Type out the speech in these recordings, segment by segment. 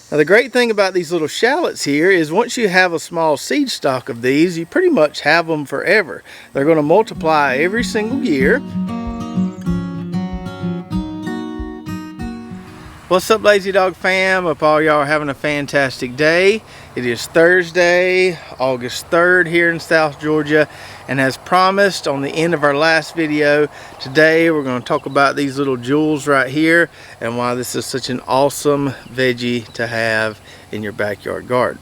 Now the great thing about these little shallots here is once you have a small seed stock of these, you pretty much have them forever. They're going to multiply every single year. What's up, Lazy Dog fam? Hope all y'all are having a fantastic day. It is Thursday, August 3rd here in South Georgia, and as promised on the end of our last video, today we're going to talk about these little jewels right here and why this is such an awesome veggie to have in your backyard garden.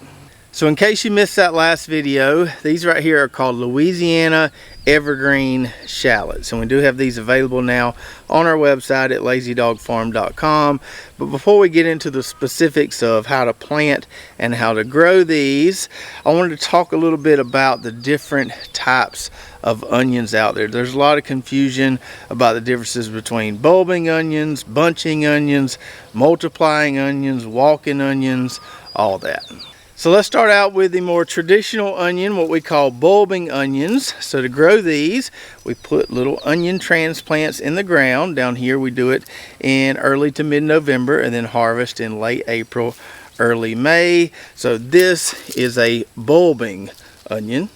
So in case you missed that last video, these right here are called Louisiana Evergreen Shallots, and we do have these available now on our website at lazydogfarm.com. But before we get into the specifics of how to plant and how to grow these, I wanted to talk a little bit about the different types of onions out there. There's a lot of confusion about the differences between bulbing onions, bunching onions, multiplying onions, walking onions, all that. So let's start out with the more traditional onion, what we call bulbing onions. So to grow these, we put little onion transplants in the ground. Down here we do it in early to mid-November and then harvest in late April, early May. So this is a bulbing onion.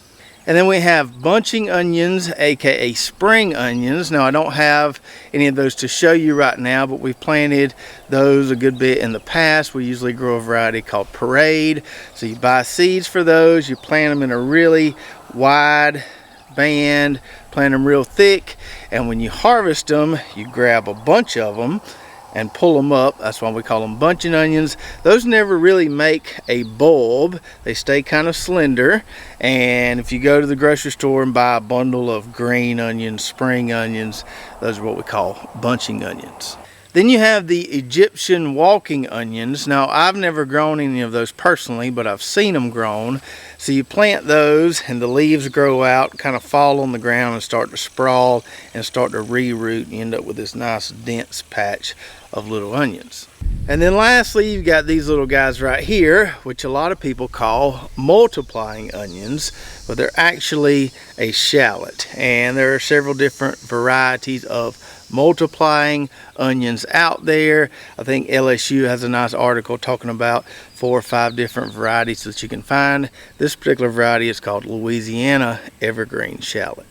And then we have bunching onions, aka spring onions. Now I don't have any of those to show you right now, but we've planted those a good bit in the past. We usually grow a variety called Parade. So you buy seeds for those, you plant them in a really wide band, plant them real thick, and when you harvest them, you grab a bunch of them and pull them up. That's why we call them bunching onions. Those never really make a bulb. They stay kind of slender. And if you go to the grocery store and buy a bundle of green onions, spring onions, those are what we call bunching onions. Then you have the Egyptian walking onions. Now I've never grown any of those personally, but I've seen them grown. So you plant those and the leaves grow out, kind of fall on the ground and start to sprawl and start to re-root, and you end up with this nice dense patch of little onions. And then lastly, you've got these little guys right here, which a lot of people call multiplying onions, but they're actually a shallot. And there are several different varieties of multiplying onions out there. I think LSU has a nice article talking about 4 or 5 different varieties that you can find. This particular variety is called Louisiana Evergreen Shallot.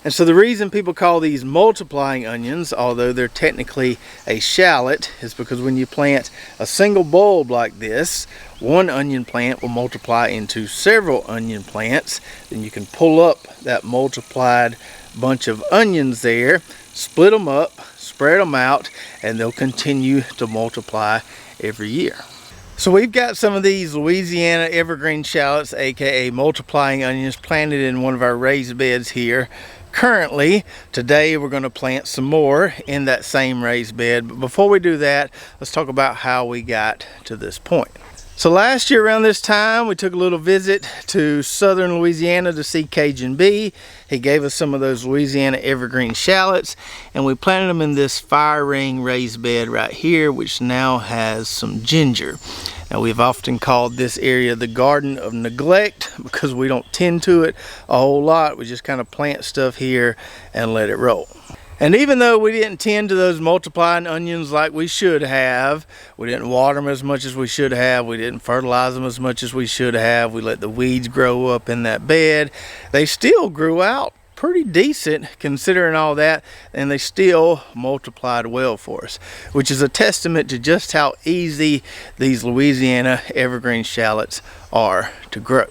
And so the reason people call these multiplying onions, although they're technically a shallot, is because when you plant a single bulb like this, one onion plant will multiply into several onion plants. Then you can pull up that multiplied bunch of onions there, split them up, spread them out, and they'll continue to multiply every year. So we've got some of these Louisiana Evergreen Shallots, aka multiplying onions, planted in one of our raised beds here. Currently, today we're going to plant some more in that same raised bed. But before we do that, let's talk about how we got to this point. So last year around this time, we took a little visit to southern Louisiana to see Cajun B. He gave us some of those Louisiana Evergreen Shallots, and we planted them in this fire ring raised bed right here, which now has some ginger. Now we've often called this area the Garden of Neglect because we don't tend to it a whole lot. We just kind of plant stuff here and let it roll. And even though we didn't tend to those multiplying onions like we should have, we didn't water them as much as we should have, we didn't fertilize them as much as we should have, we let the weeds grow up in that bed, they still grew out pretty decent considering all that, and they still multiplied well for us, which is a testament to just how easy these Louisiana Evergreen Shallots are to grow.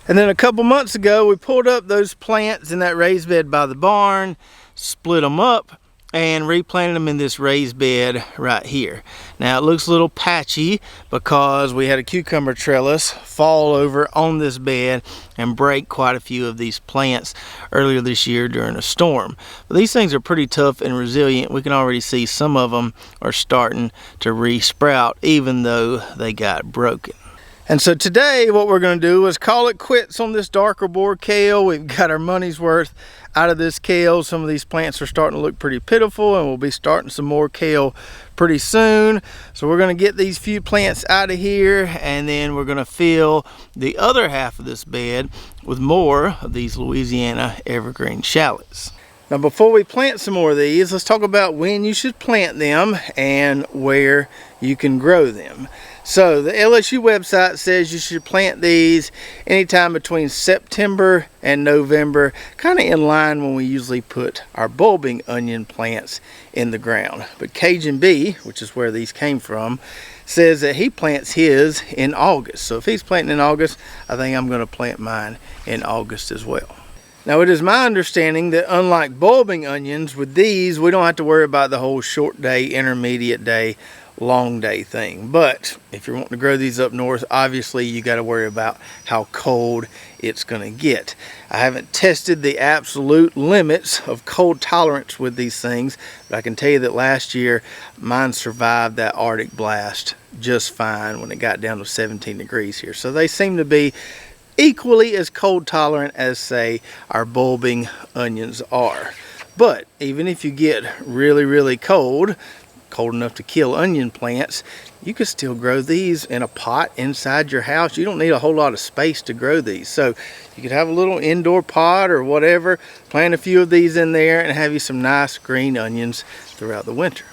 And then a couple months ago, we pulled up those plants in that raised bed by the barn, split them up, and replanted them in this raised bed right here. Now it looks a little patchy because we had a cucumber trellis fall over on this bed and break quite a few of these plants earlier this year during a storm. But these things are pretty tough and resilient. We can already see some of them are starting to re-sprout even though they got broken. And so today what we're going to do is call it quits on this darker boar kale. We've got our money's worth out of this kale. Some of these plants are starting to look pretty pitiful, and we'll be starting some more kale pretty soon. So we're going to get these few plants out of here, and then we're going to fill the other half of this bed with more of these Louisiana Evergreen Shallots. Now before we plant some more of these, let's talk about when you should plant them and where you can grow them. So the LSU website says you should plant these anytime between September and November, kind of in line when we usually put our bulbing onion plants in the ground. But Cajun B, which is where these came from, says that he plants his in August. So if he's planting in August, I think I'm going to plant mine in August as well. Now it is my understanding that unlike bulbing onions, with these we don't have to worry about the whole short day, intermediate day, long day thing. But if you're wanting to grow these up north, obviously you got to worry about how cold it's going to get. I haven't tested the absolute limits of cold tolerance with these things, but I can tell you that last year mine survived that Arctic blast just fine when it got down to 17 degrees here. So they seem to be equally as cold tolerant as, say, our bulbing onions are. But even if you get really cold enough to kill onion plants, you could still grow these in a pot inside your house. You don't need a whole lot of space to grow these. So you could have a little indoor pot or whatever, plant a few of these in there and have you some nice green onions throughout the winter.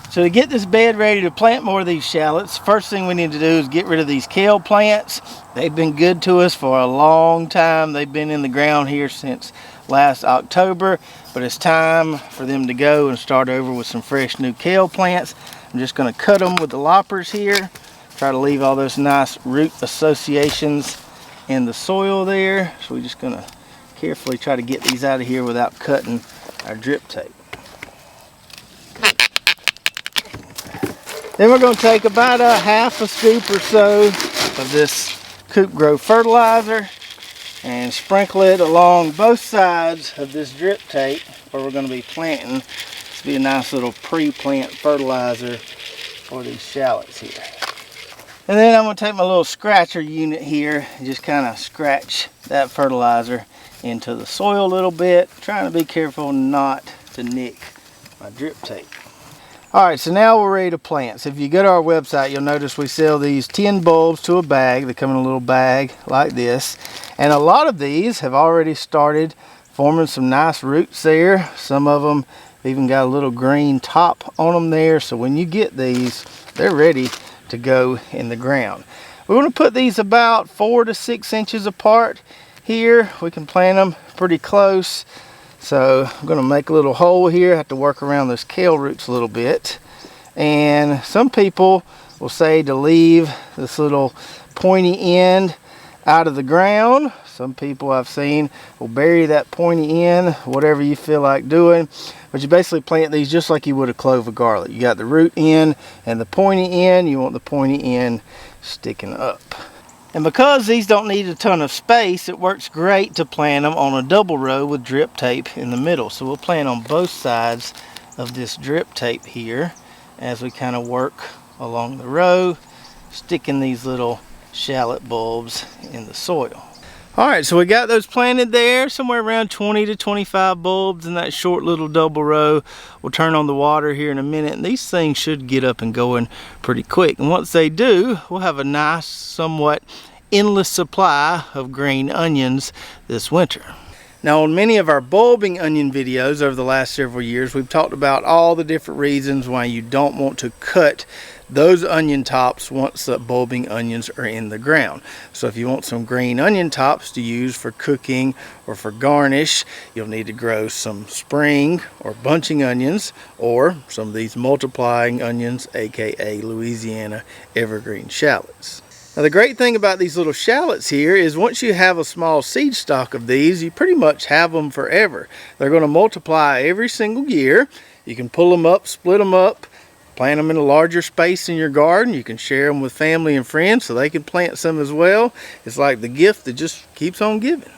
So to get this bed ready to plant more of these shallots, first thing we need to do is get rid of these kale plants. They've been good to us for a long time. They've been in the ground here since last October, but it's time for them to go and start over with some fresh new kale plants. I'm just going to cut them with the loppers here, try to leave all those nice root associations in the soil there. So we're just going to carefully try to get these out of here without cutting our drip tape. Then we're going to take about a half a scoop or so of this Coop Grow fertilizer and sprinkle it along both sides of this drip tape where we're going to be planting. This will be a nice little pre-plant fertilizer for these shallots here. And then I'm going to take my little scratcher unit here and just kind of scratch that fertilizer into the soil a little bit, trying to be careful not to nick my drip tape. Alright, so now we're ready to plant. So if you go to our website, you'll notice we sell these 10 bulbs to a bag. They come in a little bag like this. And a lot of these have already started forming some nice roots there. Some of them even got a little green top on them there. So when you get these, they're ready to go in the ground. We're going to put these about 4 to 6 inches apart here. We can plant them pretty close. So I'm going to make a little hole here. I have to work around those kale roots a little bit. And some people will say to leave this little pointy end out of the ground. Some people I've seen will bury that pointy end, whatever you feel like doing. But you basically plant these just like you would a clove of garlic. You got the root end and the pointy end. You want the pointy end sticking up. And because these don't need a ton of space, it works great to plant them on a double row with drip tape in the middle. So we'll plant on both sides of this drip tape here as we kind of work along the row, sticking these little shallot bulbs in the soil. Alright, so we got those planted there, somewhere around 20 to 25 bulbs in that short little double row. We'll turn on the water here in a minute, and these things should get up and going pretty quick. And once they do, we'll have a nice, somewhat endless supply of green onions this winter. Now, on many of our bulbing onion videos over the last several years, we've talked about all the different reasons why you don't want to cut those onion tops once the bulbing onions are in the ground. So if you want some green onion tops to use for cooking or for garnish, you'll need to grow some spring or bunching onions or some of these multiplying onions, aka Louisiana Evergreen Shallots. Now the great thing about these little shallots here is once you have a small seed stock of these, you pretty much have them forever. They're going to multiply every single year. You can pull them up, split them up, plant them in a larger space in your garden. You can share them with family and friends so they can plant some as well. It's like the gift that just keeps on giving.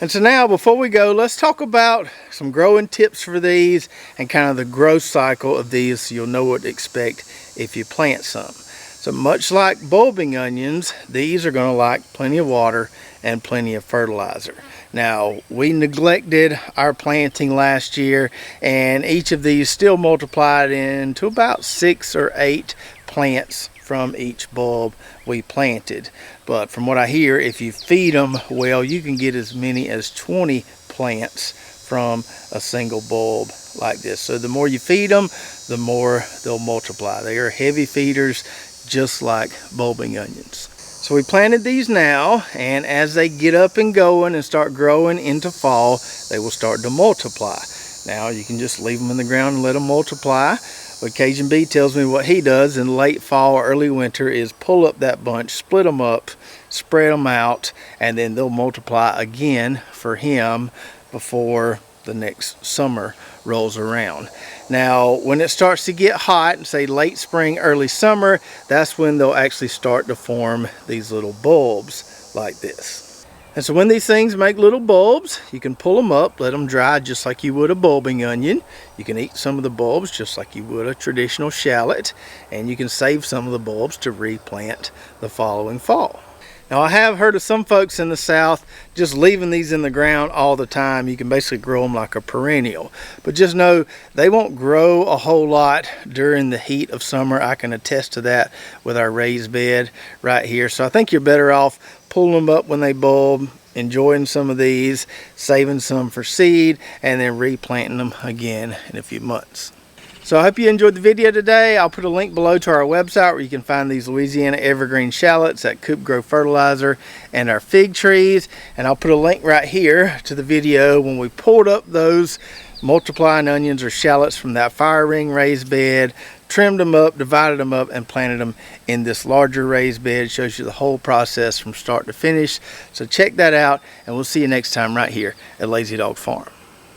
And so now, before we go, let's talk about some growing tips for these and kind of the growth cycle of these so you'll know what to expect if you plant some. So much like bulbing onions, these are going to like plenty of water and plenty of fertilizer. Now, we neglected our planting last year, and each of these still multiplied into about 6 or 8 plants from each bulb we planted. But from what I hear, if you feed them well, you can get as many as 20 plants from a single bulb like this. So the more you feed them, the more they'll multiply. They are heavy feeders. just like bulbing onions. So we planted these now, and as they get up and going and start growing into fall, they will start to multiply. Now you can just leave them in the ground and let them multiply. But Cajun B tells me what he does in late fall or early winter is pull up that bunch, split them up, spread them out, and then they'll multiply again for him before the next summer rolls around. Now when it starts to get hot, say late spring, early summer, that's when they'll actually start to form these little bulbs like this. And so when these things make little bulbs, you can pull them up, let them dry just like you would a bulbing onion. You can eat some of the bulbs just like you would a traditional shallot, and you can save some of the bulbs to replant the following fall. Now I have heard of some folks in the South just leaving these in the ground all the time. You can basically grow them like a perennial. But just know they won't grow a whole lot during the heat of summer. I can attest to that with our raised bed right here. So I think you're better off pulling them up when they bulb, enjoying some of these, saving some for seed, and then replanting them again in a few months. So I hope you enjoyed the video today. I'll put a link below to our website where you can find these Louisiana Evergreen Shallots, that Coop Grow fertilizer, and our fig trees. And I'll put a link right here to the video when we pulled up those multiplying onions or shallots from that fire ring raised bed, trimmed them up, divided them up, and planted them in this larger raised bed. It shows you the whole process from start to finish. So check that out, and we'll see you next time right here at Lazy Dog Farm.